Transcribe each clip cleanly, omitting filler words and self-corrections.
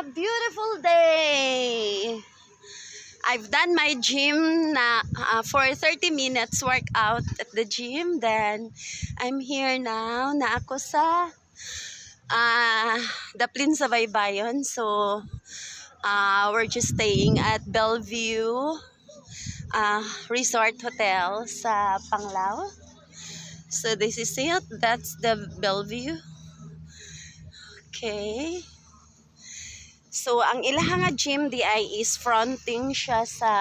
beautiful day. I've done my gym na for 30 minutes workout at the gym. Then I'm here now na ako sa Daplin sa Baybayon. So we're just staying at Bellevue Resort Hotel sa Panglao. So this is it. That's the Bellevue. Okay. So, ang ilahang nga gym di ay is fronting siya sa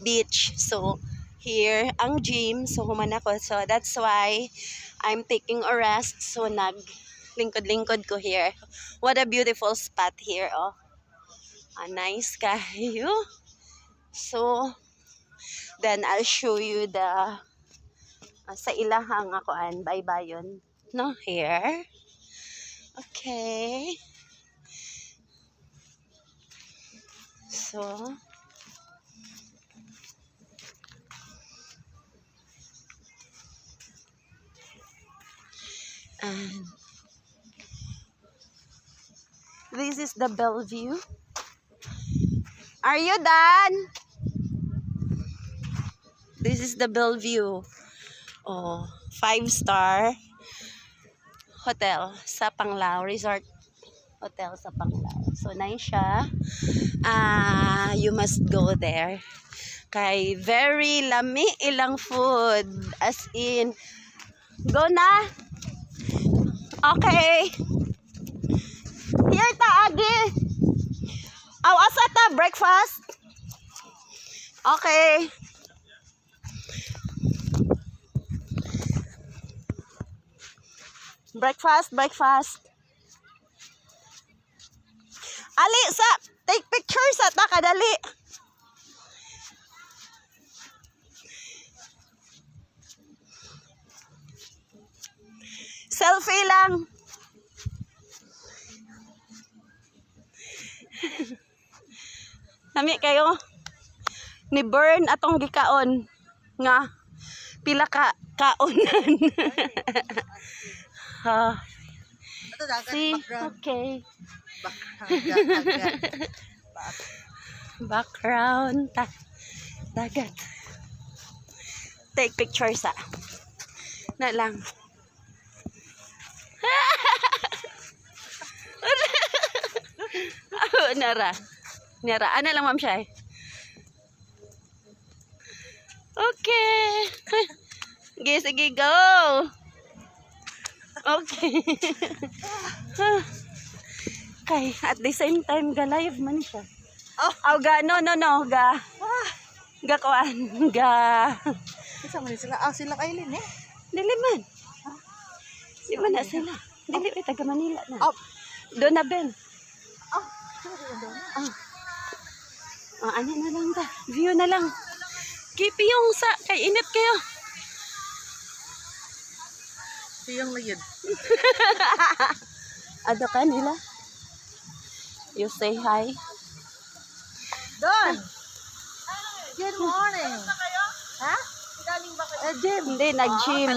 beach. So, here ang gym. So, human ako. So, that's why I'm taking a rest. So, naglingkod-lingkod ko here. What a beautiful spot here, oh. Nice kayo. So, then I'll show you the sa ilahang akoan, baybayon. No, here. Okay. So, and this is the Bellevue. Are you done? This is the Bellevue. Oh, 5-star hotel sa Panglao, resort hotel sa Panglao. So, nice siya. You must go there. Kay very lami ilang food. As in, go na. Okay. Here ta, Agi. Asa ta, breakfast? Okay. Breakfast. Ali, take picture sa ta, kadali. Selfie lang. Nami kayo ni burn atong gikaon nga pila ka kaonan. See, okay. Background dagat. Take picture sa na lang. Nara. Ano lang ma'am siya? Okay. Sige, go. Okay. Okay, at the same time ga live man siya. Oh, ga kuan. Isa man sila. Sila Kailin eh. Dili man. Di man na sila. Dili taga Manila na. Doon na Ben. Ano na lang ta? View na lang. Keep yung kay init kayo. Siyang layod. Ado ka nila? You say hi. Don! Good morning! Ha? Galing ba kayo? Gym. Hindi, nag-gym.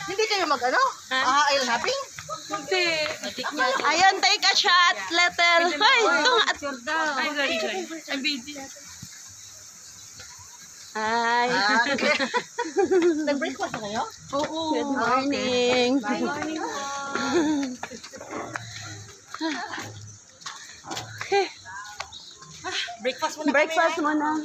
Hindi kayo mag-ano? Island hopping? Hindi. Ayun, take a shot, little. Ay, ito nga. Ay, sorry. I'm busy. Hi. Nag-breakfast na kayo? Oo. Good morning. Good morning. Okay. Breakfast muna Breakfast kami. muna.